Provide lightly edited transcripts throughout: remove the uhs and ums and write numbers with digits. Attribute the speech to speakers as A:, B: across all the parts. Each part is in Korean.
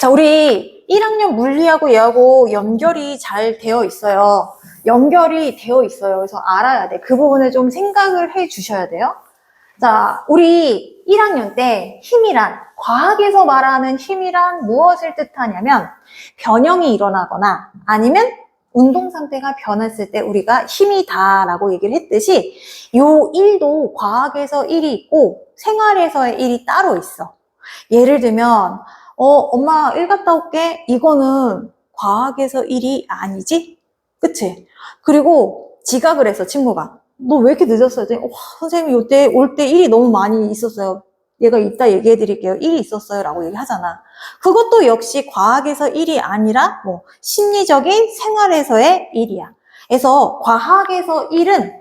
A: 자, 우리 1학년 물리하고 얘하고 연결이 잘 되어 있어요. 연결이 되어 있어요. 그래서 알아야 돼. 그 부분을 좀 생각을 해 주셔야 돼요. 자, 우리 1학년 때 힘이란, 과학에서 말하는 힘이란 무엇을 뜻하냐면 변형이 일어나거나 아니면 운동 상태가 변했을 때 우리가 힘이다라고 얘기를 했듯이 요 1도 과학에서 1이 있고 생활에서의 1이 따로 있어. 예를 들면 엄마 1 갔다 올게. 이거는 과학에서 1이 아니지? 그치? 그리고 지각을 했어, 친구가. 너 왜 이렇게 늦었어? 했더니 선생님이 요때 올 때 1이 너무 많이 있었어요. 얘가 이따 얘기해 드릴게요. 1이 있었어요 라고 얘기하잖아. 그것도 역시 과학에서 1이 아니라 뭐 심리적인 생활에서의 1이야. 그래서 과학에서 1은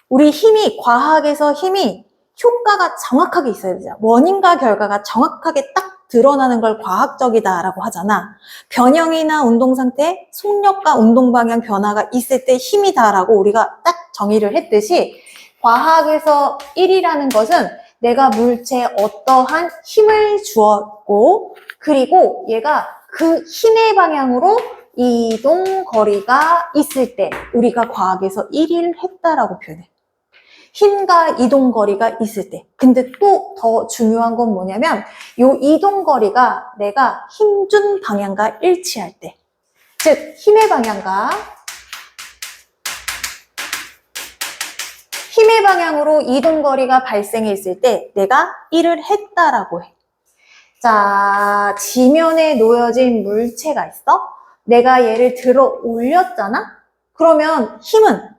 A: 우리 힘이, 과학에서 힘이 효과가 정확하게 있어야 되잖아. 원인과 결과가 정확하게 딱 드러나는 걸 과학적이다라고 하잖아. 변형이나 운동 상태, 속력과 운동 방향 변화가 있을 때 힘이다라고 우리가 딱 정의를 했듯이 과학에서 1이라는 것은 내가 물체에 어떠한 힘을 주었고 그리고 얘가 그 힘의 방향으로 이동 거리가 있을 때 우리가 과학에서 1을 했다라고 표현해. 힘과 이동 거리가 있을 때. 근데 또 더 중요한 건 뭐냐면 요 이동 거리가 내가 힘준 방향과 일치할 때. 즉 힘의 방향과 힘의 방향으로 이동 거리가 발생했을 때 내가 1을 했다라고 해. 자, 지면에 놓여진 물체가 있어? 내가 얘를 들어 올렸잖아? 그러면 힘은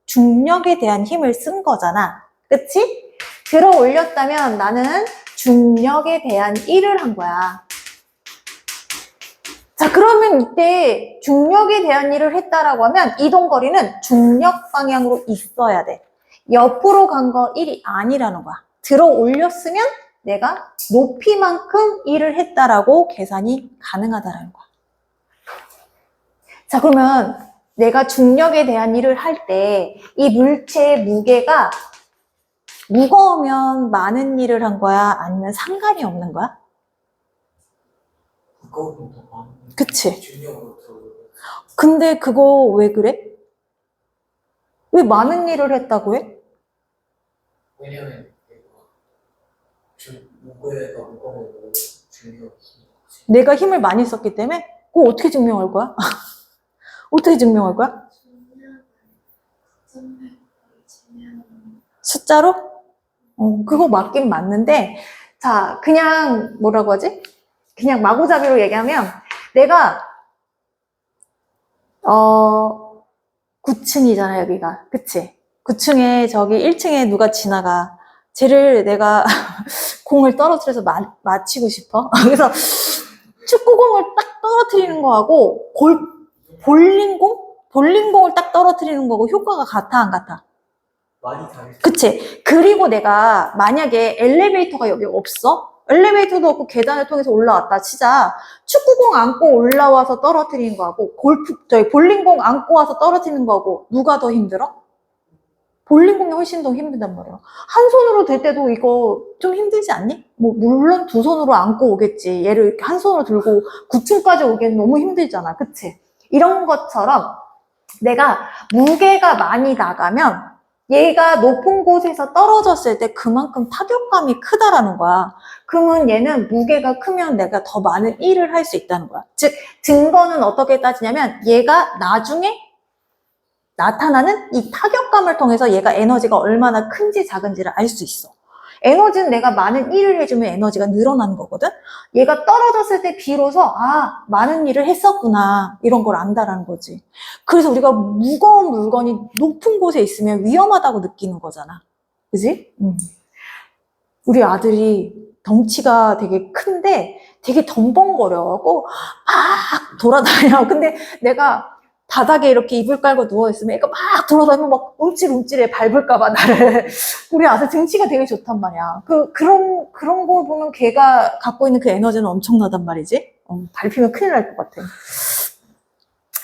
A: 중력에 대한 힘을 쓴 거잖아. 그치? 들어 올렸다면 나는 중력에 대한 1을 한 거야. 자, 그러면 이때 중력에 대한 일을 했다라고 하면 이동거리는 중력 방향으로 있어야 돼. 옆으로 간 거 1이 아니라는 거야. 들어 올렸으면 내가 높이만큼 일을 했다라고 계산이 가능하다라는 거야. 자, 그러면 내가 중력에 대한 일을 할 때 이 물체의 무게가 무거우면 많은 일을 한 거야? 아니면 상관이 없는 거야?
B: 무거우면 더 많은.
A: 그치?
B: 중력으로 들어.
A: 근데 그거 왜 그래? 왜 많은 일을 했다고 해?
B: 왜냐면 무게가 무거우면 중력이.
A: 내가 힘을 많이 썼기 때문에? 그거 어떻게 증명할 거야? 어떻게 증명할 거야? 숫자로? 그거 맞긴 맞는데, 자, 그냥 뭐라고 하지? 그냥 마구잡이로 얘기하면, 내가, 9층이잖아, 여기가. 그치? 9층에 저기 1층에 누가 지나가. 쟤를 내가 공을 떨어뜨려서 맞히고 싶어. 그래서 축구공을 딱 떨어뜨리는 거하고, 볼링공을 딱 떨어뜨리는 거고 효과가 같아, 안 같아?
B: 많이 다르죠.
A: 그치? 그리고 내가 만약에 엘리베이터가 여기 없어? 엘리베이터도 없고 계단을 통해서 올라왔다 치자. 축구공 안고 올라와서 떨어뜨리는 거하고 볼링공 안고 와서 떨어뜨리는 거하고 누가 더 힘들어? 볼링공이 훨씬 더 힘들단 말이야. 한 손으로 들 때도 이거 좀 힘들지 않니? 뭐 물론 두 손으로 안고 오겠지. 얘를 이렇게 한 손으로 들고 9층까지 오기엔 너무 힘들잖아. 그치? 이런 것처럼 내가 무게가 많이 나가면 얘가 높은 곳에서 떨어졌을 때 그만큼 타격감이 크다라는 거야. 그러면 얘는 무게가 크면 내가 더 많은 일을 할 수 있다는 거야. 즉, 증거는 어떻게 따지냐면 얘가 나중에 나타나는 이 타격감을 통해서 얘가 에너지가 얼마나 큰지 작은지를 알 수 있어. 에너지는 내가 많은 일을 해주면 에너지가 늘어나는 거거든? 얘가 떨어졌을 때 비로소 많은 일을 했었구나 이런 걸 안다라는 거지. 그래서 우리가 무거운 물건이 높은 곳에 있으면 위험하다고 느끼는 거잖아. 그지? 우리 아들이 덩치가 되게 큰데 되게 덤벙거려하고 막 돌아다녀. 근데 내가 바닥에 이렇게 이불 깔고 누워있으면 애가 막 돌아다니면 막 움찔움찔해 밟을까봐 나를. 우리 아들 등치가 되게 좋단 말이야. 그런 걸 보면 걔가 갖고 있는 그 에너지는 엄청나단 말이지. 밟히면 큰일 날 것 같아.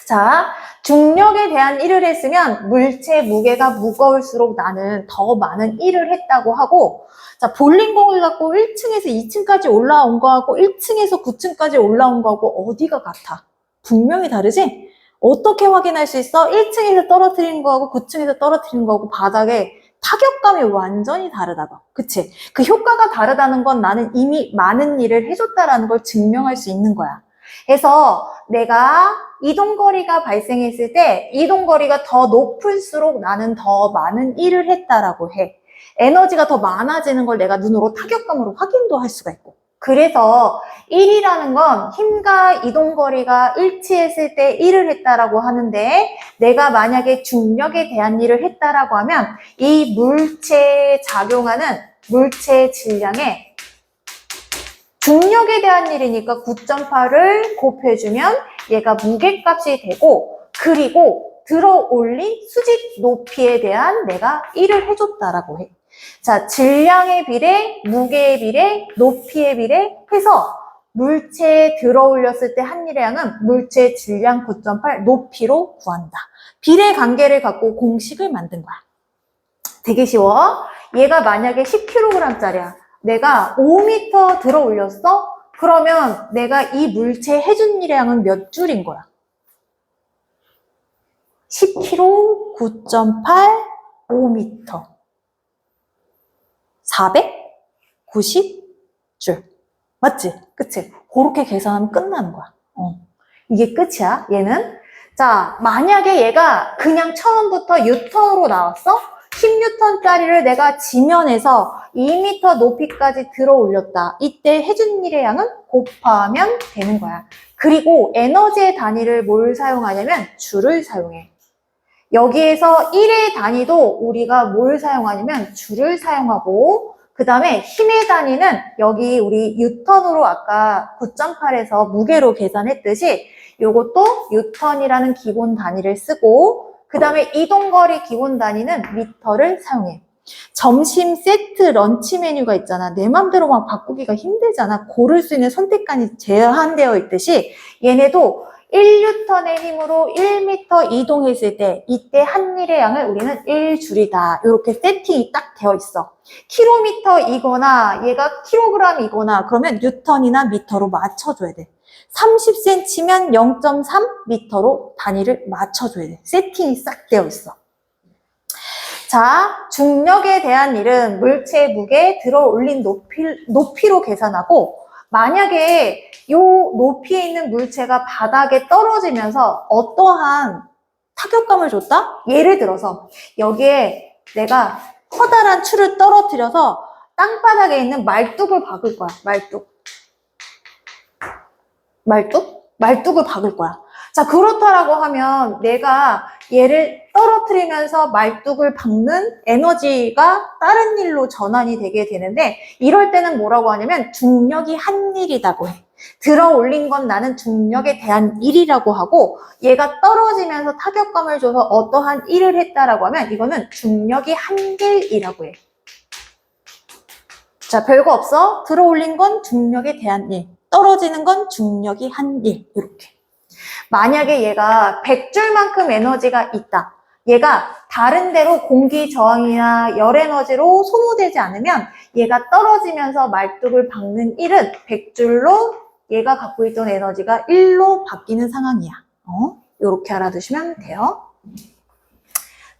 A: 자, 중력에 대한 일을 했으면 물체 무게가 무거울수록 나는 더 많은 일을 했다고 하고, 자, 볼링공을 갖고 1층에서 2층까지 올라온 거하고 1층에서 9층까지 올라온 거하고 어디가 같아? 분명히 다르지? 어떻게 확인할 수 있어? 1층에서 떨어뜨리는 거하고 9층에서 떨어뜨리는 거하고 바닥에 타격감이 완전히 다르다고. 그치? 그 효과가 다르다는 건 나는 이미 많은 일을 해줬다라는 걸 증명할 수 있는 거야. 그래서 내가 이동거리가 발생했을 때 이동거리가 더 높을수록 나는 더 많은 일을 했다라고 해. 에너지가 더 많아지는 걸 내가 눈으로 타격감으로 확인도 할 수가 있고. 그래서 1이라는 건 힘과 이동거리가 일치했을 때 일을 했다라고 하는데, 내가 만약에 중력에 대한 일을 했다라고 하면 이 물체에 작용하는 물체의 질량에 중력에 대한 일이니까 9.8을 곱해주면 얘가 무게값이 되고, 그리고 들어 올린 수직 높이에 대한 내가 일을 해줬다라고 해. 자, 질량의 비례, 무게의 비례, 높이의 비례 해서 물체에 들어 올렸을 때 한 일의 양은 물체의 질량 9.8 높이로 구한다. 비례 관계를 갖고 공식을 만든 거야. 되게 쉬워. 얘가 만약에 10kg짜리야. 내가 5m 들어 올렸어? 그러면 내가 이 물체에 해준 일의 양은 몇 줄인 거야? 10kg, 9.8, 5m. 490줄. 맞지? 그치? 그렇게 계산하면 끝나는 거야. 이게 끝이야, 얘는. 자, 만약에 얘가 그냥 처음부터 뉴턴으로 나왔어? 10뉴턴짜리를 내가 지면에서 2m 높이까지 들어 올렸다. 이때 해준 일의 양은 곱하면 되는 거야. 그리고 에너지의 단위를 뭘 사용하냐면 줄을 사용해. 여기에서 1의 단위도 우리가 뭘 사용하냐면 줄을 사용하고, 그 다음에 힘의 단위는 여기 우리 뉴턴으로 아까 9.8에서 무게로 계산했듯이 요것도 뉴턴이라는 기본 단위를 쓰고, 그 다음에 이동거리 기본 단위는 미터를 사용해. 점심 세트 런치 메뉴가 있잖아. 내 맘대로 막 바꾸기가 힘들잖아. 고를 수 있는 선택권이 제한되어 있듯이 얘네도 1뉴턴의 힘으로 1m 이동했을 때 이때 한 일의 양을 우리는 1줄이다. 이렇게 세팅이 딱 되어 있어. 킬로미터이거나 얘가 킬로그램이거나 그러면 뉴턴이나 미터로 맞춰줘야 돼. 30cm면 0.3m로 단위를 맞춰줘야 돼. 세팅이 싹 되어 있어. 자, 중력에 대한 일은 물체의 무게 들어 올린 높이로 계산하고, 만약에 이 높이에 있는 물체가 바닥에 떨어지면서 어떠한 타격감을 줬다? 예를 들어서 여기에 내가 커다란 줄을 떨어뜨려서 땅바닥에 있는 말뚝을 박을 거야. 말뚝을 박을 거야. 자, 그렇다라고 하면 내가 얘를 떨어뜨리면서 말뚝을 박는 에너지가 다른 일로 전환이 되게 되는데, 이럴 때는 뭐라고 하냐면 중력이 한 일이라고 해. 들어 올린 건 나는 중력에 대한 일이라고 하고, 얘가 떨어지면서 타격감을 줘서 어떠한 일을 했다라고 하면 이거는 중력이 한 일이라고 해. 자, 별거 없어. 들어 올린 건 중력에 대한 일, 떨어지는 건 중력이 한 일. 이렇게. 만약에 얘가 100줄만큼 에너지가 있다. 얘가 다른 데로 공기 저항이나 열 에너지로 소모되지 않으면 얘가 떨어지면서 말뚝을 박는 1은 100줄로 얘가 갖고 있던 에너지가 1로 바뀌는 상황이야. 이렇게 알아두시면 돼요.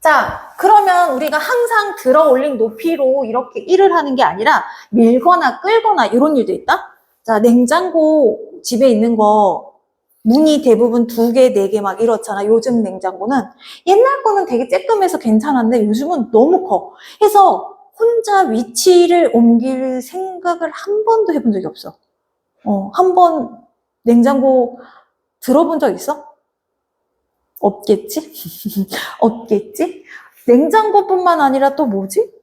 A: 자, 그러면 우리가 항상 들어 올린 높이로 이렇게 일을 하는 게 아니라 밀거나 끌거나 이런 일도 있다? 자, 냉장고 집에 있는 거 문이 대부분 2개, 4개 막 이렇잖아. 요즘 냉장고는. 옛날 거는 되게 쬐끔해서 괜찮았는데 요즘은 너무 커. 해서 혼자 위치를 옮길 생각을 한 번도 해본 적이 없어. 한 번 냉장고 들어본 적 있어? 없겠지? 없겠지? 냉장고뿐만 아니라 또 뭐지?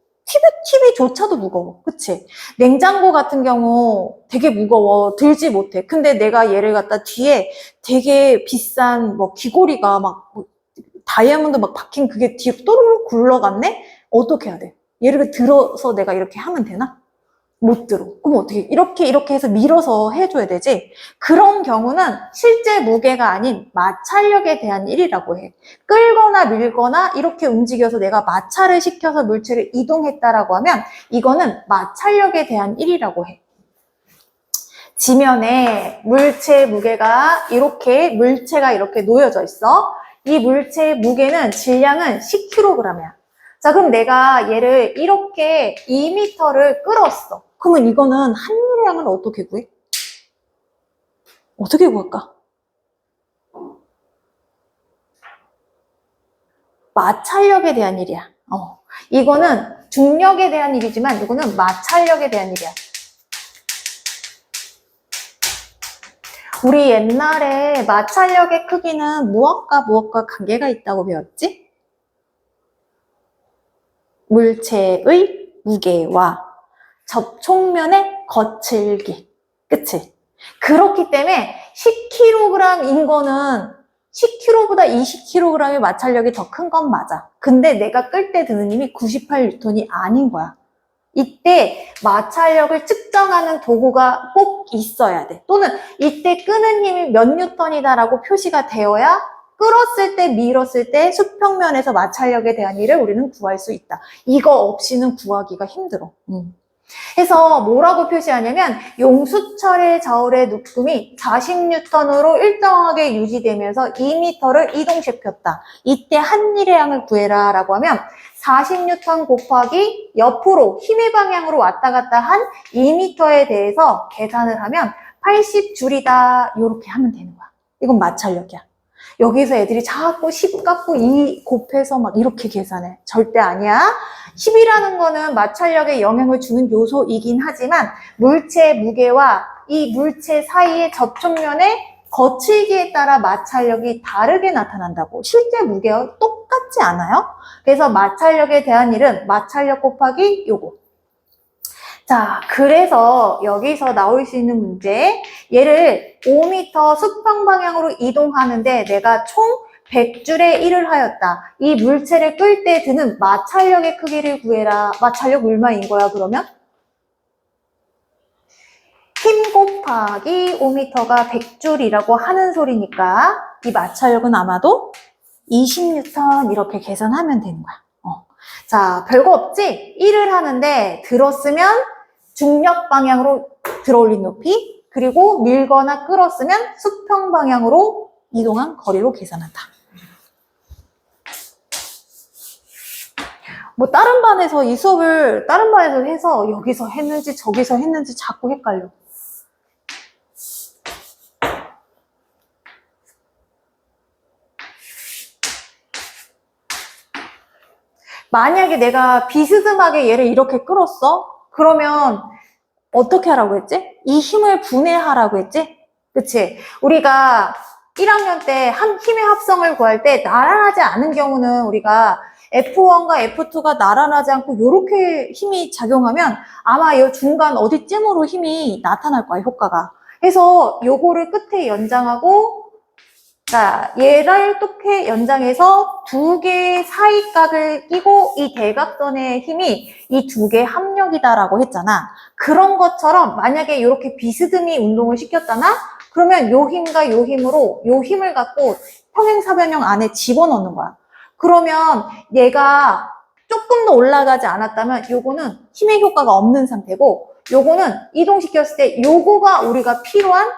A: TV조차도 무거워. 그치? 냉장고 같은 경우 되게 무거워. 들지 못해. 근데 내가 얘를 갖다 뒤에 되게 비싼 뭐 귀고리가 막 다이아몬드 막 박힌 그게 뒤에 또르르 굴러갔네? 어떻게 해야 돼? 얘를 들어서 내가 이렇게 하면 되나? 못 들어. 그럼 어떻게 이렇게 해서 밀어서 해줘야 되지? 그런 경우는 실제 무게가 아닌 마찰력에 대한 일이라고 해. 끌거나 밀거나 이렇게 움직여서 내가 마찰을 시켜서 물체를 이동했다라고 하면 이거는 마찰력에 대한 일이라고 해. 지면에 물체의 무게가 물체가 이렇게 놓여져 있어. 이 물체의 무게는 질량은 10kg이야. 자, 그럼 내가 얘를 이렇게 2m를 끌었어. 그러면 이거는 한일량을 어떻게 구해? 어떻게 구할까? 마찰력에 대한 일이야. 이거는 중력에 대한 일이지만 이거는 마찰력에 대한 일이야. 우리 옛날에 마찰력의 크기는 무엇과 관계가 있다고 배웠지? 물체의 무게와 접촉면의 거칠기. 그치? 그렇기 때문에 10kg인 거는 10kg보다 20kg의 마찰력이 더 큰 건 맞아. 근데 내가 끌 때 드는 힘이 98N이 아닌 거야. 이때 마찰력을 측정하는 도구가 꼭 있어야 돼. 또는 이때 끄는 힘이 몇 뉴턴이다라고 표시가 되어야 끌었을 때, 밀었을 때 수평면에서 마찰력에 대한 일을 우리는 구할 수 있다. 이거 없이는 구하기가 힘들어. 해서 뭐라고 표시하냐면 용수철의 저울의 묶음이 40N으로 일정하게 유지되면서 2m를 이동시켰다. 이때 한일의 구해라 라고 하면 40N 곱하기 옆으로 힘의 방향으로 왔다 갔다 한 2m에 대해서 계산을 하면 80줄이다 이렇게 하면 되는 거야. 이건 마찰력이야. 여기서 애들이 자꾸 10 갖고 2 곱해서 막 이렇게 계산해. 절대 아니야. 10이라는 거는 마찰력에 영향을 주는 요소이긴 하지만 물체의 무게와 이 물체 사이의 접촉면의 거칠기에 따라 마찰력이 다르게 나타난다고. 실제 무게와 똑같지 않아요? 그래서 마찰력에 대한 일은 마찰력 곱하기 요거. 자, 그래서 여기서 나올 수 있는 문제, 얘를 5m 수평 방향으로 이동하는데 내가 총 100줄에 1을 하였다. 이 물체를 끌 때 드는 마찰력의 크기를 구해라. 마찰력 얼마인 거야, 그러면? 힘 곱하기 5m가 100줄이라고 하는 소리니까 이 마찰력은 아마도 20N 이렇게 계산하면 되는 거야. 자, 별거 없지? 1을 하는데 들었으면 중력 방향으로 들어올린 높이, 그리고 밀거나 끌었으면 수평 방향으로 이동한 거리로 계산한다. 뭐 다른 반에서 이 수업을 다른 반에서 해서 여기서 했는지 저기서 했는지 자꾸 헷갈려. 만약에 내가 비스듬하게 얘를 이렇게 끌었어? 그러면 어떻게 하라고 했지? 이 힘을 분해하라고 했지? 그치? 우리가 1학년 때 한 힘의 합성을 구할 때 나란하지 않은 경우는 우리가 F1과 F2가 나란하지 않고 이렇게 힘이 작용하면 아마 이 중간 어디쯤으로 힘이 나타날 거야, 효과가. 그래서 요거를 끝에 연장하고, 자, 얘를 똑해 연장해서 두 개의 사이각을 끼고 이 대각선의 힘이 이 두 개의 합력이다라고 했잖아. 그런 것처럼 만약에 이렇게 비스듬히 운동을 시켰잖아? 그러면 요 힘과 요 힘으로 요 힘을 갖고 평행사변형 안에 집어넣는 거야. 그러면 얘가 조금 더 올라가지 않았다면 요거는 힘의 효과가 없는 상태고, 요거는 이동시켰을 때 요거가 우리가 필요한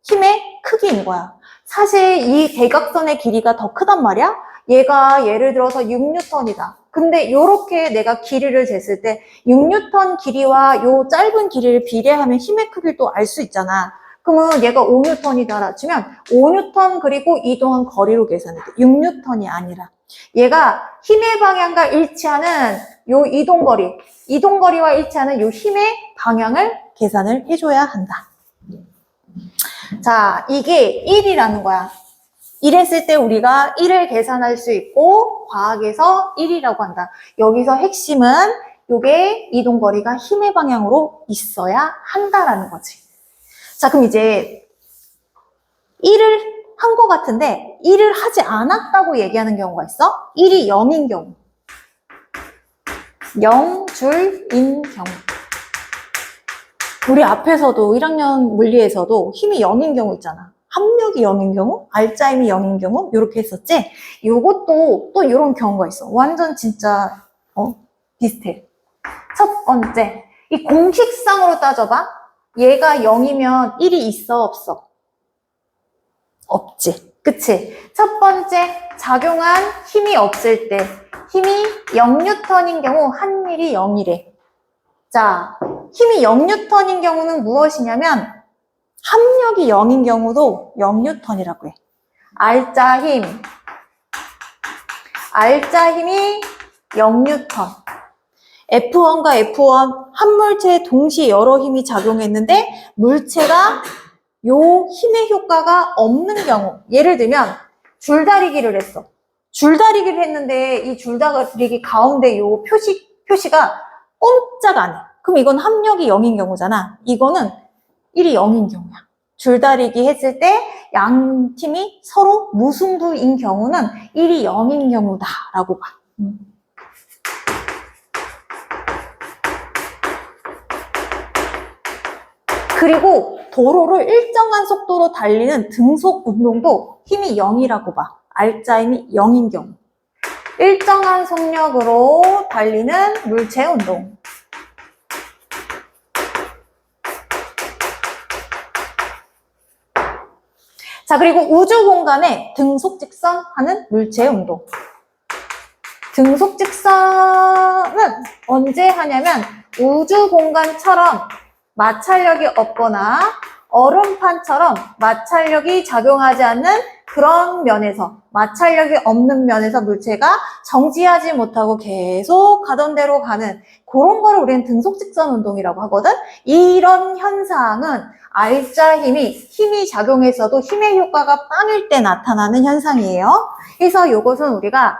A: 힘의 크기인 거야. 사실 이 대각선의 길이가 더 크단 말이야. 얘가 예를 들어서 6N이다. 근데 요렇게 내가 길이를 쟀을 때 6N 길이와 요 짧은 길이를 비례하면 힘의 크기를 또 알 수 있잖아. 그러면 얘가 5N이다라 치면 5N 그리고 이동한 거리로 계산해 돼. 6N이 아니라. 얘가 힘의 방향과 일치하는 요 이동거리와 일치하는 요 힘의 방향을 계산을 해줘야 한다. 자, 이게 1이라는 거야. 이랬을 때 우리가 1을 계산할 수 있고 과학에서 1이라고 한다. 여기서 핵심은 요게 이동거리가 힘의 방향으로 있어야 한다라는 거지. 자, 그럼 이제 1을 한 것 같은데 1을 하지 않았다고 얘기하는 경우가 있어. 1이 0인 경우. 0줄인 경우. 우리 앞에서도 1학년 물리에서도 힘이 0인 경우 있잖아. 합력이 0인 경우, 알짜 힘이 0인 경우 이렇게 했었지. 요것도 또 이런 경우가 있어. 완전 진짜 비슷해. 첫 번째, 이 공식상으로 따져봐. 얘가 0이면 1이 있어 없어? 없지. 그치? 첫 번째, 작용한 힘이 없을 때 힘이 0N인 경우 한일이 0이래. 자, 힘이 0N인 경우는 무엇이냐면 합력이 0인 경우도 0N이라고 해. 알짜 힘이 0N. F1과 F1 한 물체에 동시에 여러 힘이 작용했는데 물체가 요 힘의 효과가 없는 경우, 예를 들면 줄다리기를 했어. 줄다리기를 했는데 이 줄다리기 가운데 요 표시가 꼼짝 안 해. 그럼 이건 합력이 0인 경우잖아. 이거는 1이 0인 경우야. 줄다리기 했을 때 양 팀이 서로 무승부인 경우는 1이 0인 경우다라고 봐. 그리고 도로를 일정한 속도로 달리는 등속 운동도 힘이 0이라고 봐. 알짜 힘이 0인 경우. 일정한 속력으로 달리는 물체 운동. 자, 그리고 우주 공간에 등속 직선하는 물체 운동. 등속 직선은 언제 하냐면 우주 공간처럼 마찰력이 없거나 얼음판처럼 마찰력이 작용하지 않는 그런 면에서, 마찰력이 없는 면에서 물체가 정지하지 못하고 계속 가던 대로 가는 그런 거를 우리는 등속 직선 운동이라고 하거든. 이런 현상은 알짜 힘이 작용해서도 힘의 효과가 빵일 때 나타나는 현상이에요. 그래서 이것은 우리가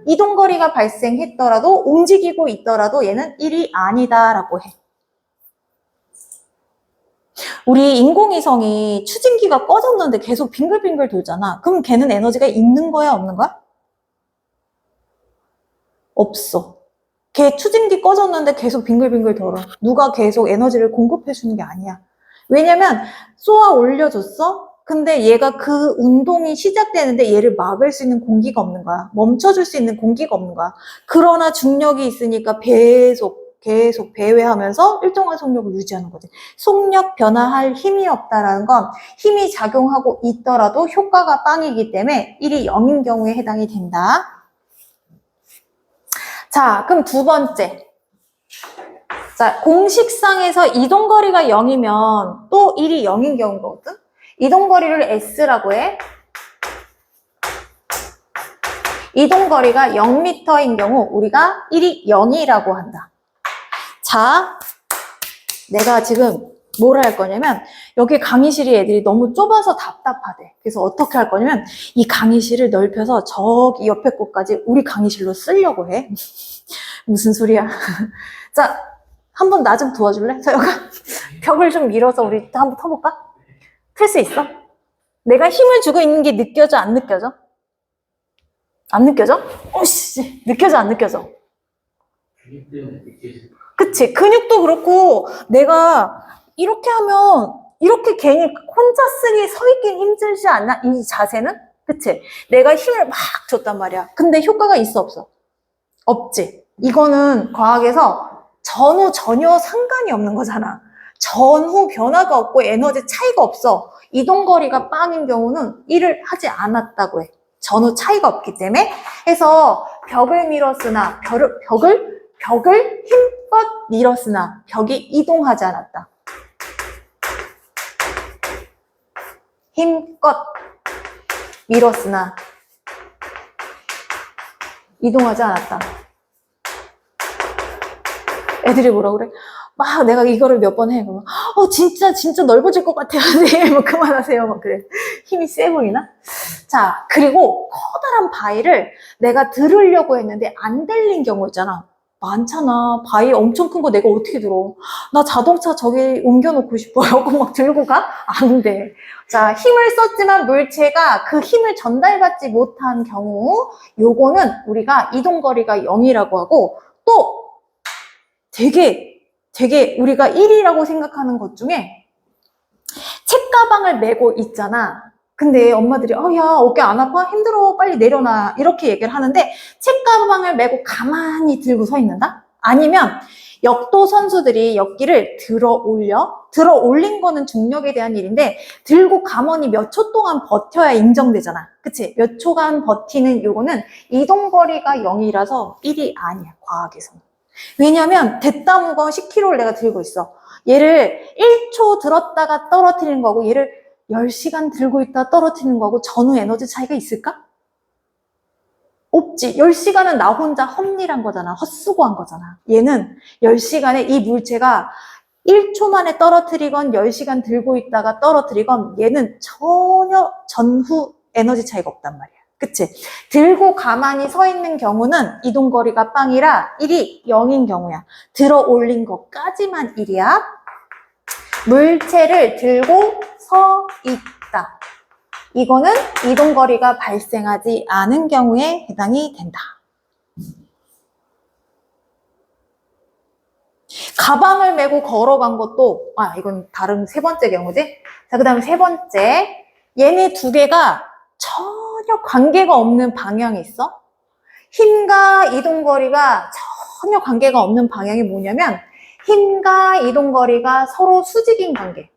A: 이동거리가 발생했더라도 움직이고 있더라도 얘는 1이 아니다라고 해. 우리 인공위성이 추진기가 꺼졌는데 계속 빙글빙글 돌잖아. 그럼 걔는 에너지가 있는 거야, 없는 거야? 없어. 걔 추진기 꺼졌는데 계속 빙글빙글 돌아. 누가 계속 에너지를 공급해 주는 게 아니야. 왜냐면 쏘아 올려줬어? 근데 얘가 그 운동이 시작되는데 얘를 막을 수 있는 공기가 없는 거야. 멈춰줄 수 있는 공기가 없는 거야. 그러나 중력이 있으니까 계속 배회하면서 일정한 속력을 유지하는 거지. 속력 변화할 힘이 없다라는 건 힘이 작용하고 있더라도 효과가 빵이기 때문에 1이 0인 경우에 해당이 된다. 자, 그럼 두 번째. 자, 공식상에서 이동거리가 0이면 또 1이 0인 경우거든? 이동거리를 S라고 해. 이동거리가 0m인 경우 우리가 1이 0이라고 한다. 자, 내가 지금 뭘 할 거냐면 여기 강의실이 애들이 너무 좁아서 답답하대. 그래서 어떻게 할 거냐면 이 강의실을 넓혀서 저기 옆에 곳까지 우리 강의실로 쓰려고 해. 무슨 소리야. 자, 한번 나 좀 도와줄래? 서영아, 벽을 좀 밀어서 우리 한번 터볼까? 틀 수 있어? 내가 힘을 주고 있는 게 느껴져, 안 느껴져? 안 느껴져? 오씨, 느껴져, 안 느껴져?
B: 근육 때문에 느껴지는 거.
A: 그치? 근육도 그렇고 내가 이렇게 하면 이렇게 괜히 혼자 쓰기 서 있긴 힘들지 않나? 이 자세는? 그치? 내가 힘을 막 줬단 말이야. 근데 효과가 있어, 없어? 없지? 이거는 과학에서 전후 전혀 상관이 없는 거잖아. 전후 변화가 없고 에너지 차이가 없어. 이동거리가 빵인 경우는 1을 하지 않았다고 해. 전후 차이가 없기 때문에. 해서 벽을 밀었으나 벽을 힘껏 밀었으나 벽이 이동하지 않았다. 힘껏 밀었으나 이동하지 않았다. 애들이 뭐라 그래? 막 내가 이거를 몇 번 해. 그러면 진짜 넓어질 것 같아요. 네, 뭐 그만하세요. 막 그래. 힘이 세 보이나? 자, 그리고 커다란 바위를 내가 들으려고 했는데 안 들린 경우 있잖아. 많잖아. 바위 엄청 큰 거 내가 어떻게 들어? 나 자동차 저기 옮겨놓고 싶어요. 그거 막 들고 가? 안 돼. 자, 힘을 썼지만 물체가 그 힘을 전달받지 못한 경우, 요거는 우리가 이동거리가 0이라고 하고, 또 되게 되게 우리가 1이라고 생각하는 것 중에 책가방을 메고 있잖아. 근데 엄마들이 야 어깨 안 아파? 힘들어 빨리 내려놔 이렇게 얘기를 하는데 책가방을 메고 가만히 들고 서 있는다? 아니면 역도 선수들이 역기를 들어 올린 거는 중력에 대한 일인데 들고 가만히 몇 초 동안 버텨야 인정되잖아. 그치? 몇 초간 버티는 요거는 이동거리가 0이라서 1이 아니야, 과학에서는. 왜냐면 됐다 무거운 10kg를 내가 들고 있어. 얘를 1초 들었다가 떨어뜨리는 거고 얘를 10시간 들고 있다 떨어뜨리는 거고 전후 에너지 차이가 있을까? 없지. 10시간은 나 혼자 헛일한 거잖아. 헛수고한 거잖아. 얘는 10시간에 이 물체가 1초 만에 떨어뜨리건 10시간 들고 있다가 떨어뜨리건 얘는 전혀 전후 에너지 차이가 없단 말이야. 그치? 들고 가만히 서 있는 경우는 이동거리가 빵이라 1이 0인 경우야. 들어 올린 것까지만 1이야. 물체를 들고 서 있다. 이거는 이동거리가 발생하지 않은 경우에 해당이 된다. 가방을 메고 걸어간 것도, 이건 다른 세 번째 경우지? 자, 그 다음 세 번째. 얘네 두 개가 전혀 관계가 없는 방향이 있어. 힘과 이동거리가 전혀 관계가 없는 방향이 뭐냐면, 힘과 이동거리가 서로 수직인 관계.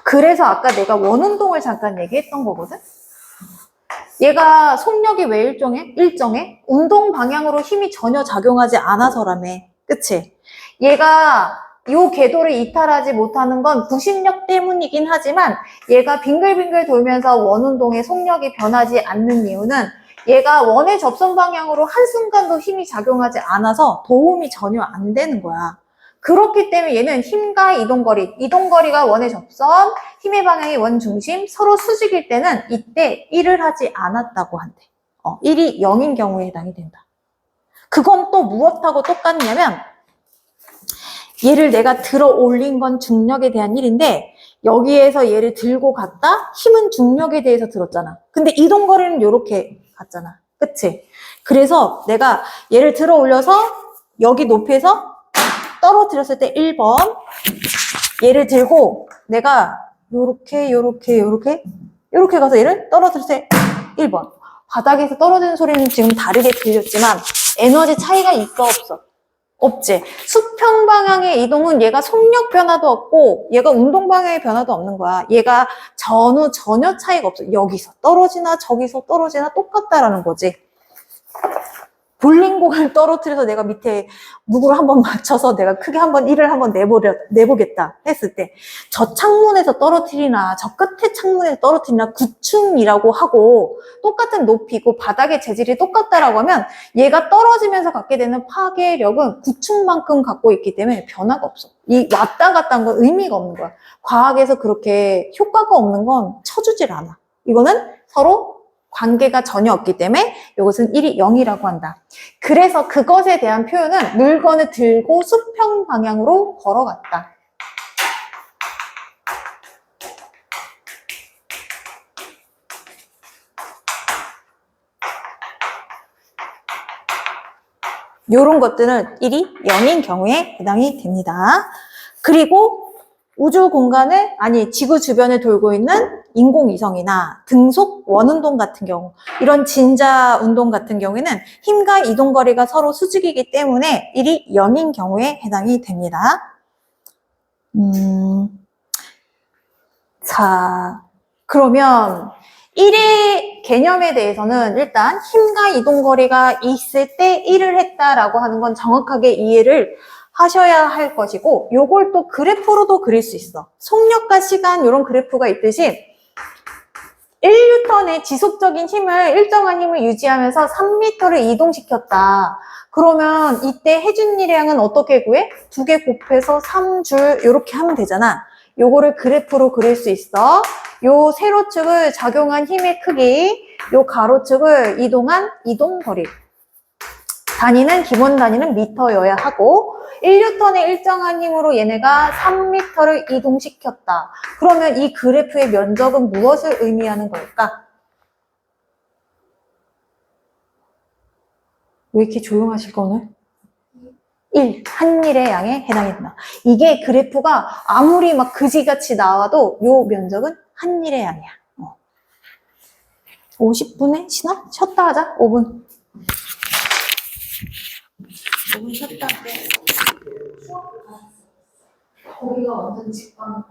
A: 그래서 아까 내가 원운동을 잠깐 얘기했던 거거든? 얘가 속력이 왜 일정해? 운동 방향으로 힘이 전혀 작용하지 않아서라며. 그치? 얘가 이 궤도를 이탈하지 못하는 건 구심력 때문이긴 하지만 얘가 빙글빙글 돌면서 원운동의 속력이 변하지 않는 이유는 얘가 원의 접선 방향으로 한순간도 힘이 작용하지 않아서 도움이 전혀 안 되는 거야. 그렇기 때문에 얘는 힘과 이동거리가 원의 접선, 힘의 방향이 원 중심, 서로 수직일 때는 이때 1을 하지 않았다고 한대. 1이 0인 경우에 해당이 된다. 그건 또 무엇하고 똑같냐면 얘를 내가 들어 올린 건 중력에 대한 일인데 여기에서 얘를 들고 갔다? 힘은 중력에 대해서 들었잖아. 근데 이동거리는 이렇게 갔잖아. 그치? 그래서 내가 얘를 들어 올려서 여기 높이에서 떨어뜨렸을 때 1번 얘를 들고 내가 요렇게 가서 얘를 떨어뜨렸을 때 1번 바닥에서 떨어지는 소리는 지금 다르게 들렸지만 에너지 차이가 있어 없어? 없지. 수평 방향의 이동은 얘가 속력 변화도 없고 얘가 운동 방향의 변화도 없는 거야. 얘가 전후 전혀 차이가 없어. 여기서 떨어지나 저기서 떨어지나 똑같다라는 거지. 볼링공을 떨어뜨려서 내가 밑에 누구를 한번 맞춰서 내가 크게 한번 1을 한번 내보겠다 했을 때 저 창문에서 떨어뜨리나 저 끝에 창문에서 떨어뜨리나 9층이라고 하고 똑같은 높이고 바닥의 재질이 똑같다라고 하면 얘가 떨어지면서 갖게 되는 파괴력은 9층만큼 갖고 있기 때문에 변화가 없어. 이 왔다 갔다 한 건 의미가 없는 거야. 과학에서 그렇게 효과가 없는 건 쳐주질 않아. 이거는 서로 관계가 전혀 없기 때문에 이것은 1이 0이라고 한다. 그래서 그것에 대한 표현은 물건을 들고 수평 방향으로 걸어갔다. 이런 것들은 1이 0인 경우에 해당이 됩니다. 그리고 우주 공간을, 지구 주변을 돌고 있는 인공위성이나 등속 원운동 같은 경우, 이런 진자 운동 같은 경우에는 힘과 이동거리가 서로 수직이기 때문에 1이 0인 경우에 해당이 됩니다. 자, 그러면 1의 개념에 대해서는 일단 힘과 이동거리가 있을 때 1을 했다라고 하는 건 정확하게 이해를 하셔야 할 것이고, 요걸 또 그래프로도 그릴 수 있어. 속력과 시간 이런 그래프가 있듯이 1N의 지속적인 힘을, 일정한 힘을 유지하면서 3m를 이동시켰다. 그러면 이때 해준일량은 어떻게 구해? 2개 곱해서 3줄 이렇게 하면 되잖아. 요거를 그래프로 그릴 수 있어. 요 세로축을 작용한 힘의 크기, 요 가로축을 이동한 이동거리. 단위는 기본 단위는 미터여야 하고 1N의 일정한 힘으로 얘네가 3m를 이동시켰다. 그러면 이 그래프의 면적은 무엇을 의미하는 걸까? 왜 이렇게 조용하실 거는? 1. 한 일의 양에 해당이 된다. 이게 그래프가 아무리 막 그지같이 나와도 요 면적은 한 일의 양이야. 50분에 쉬나? 쉬었다 하자. 5분. 5분 쉬었다 할게. 거기가 완전 직방.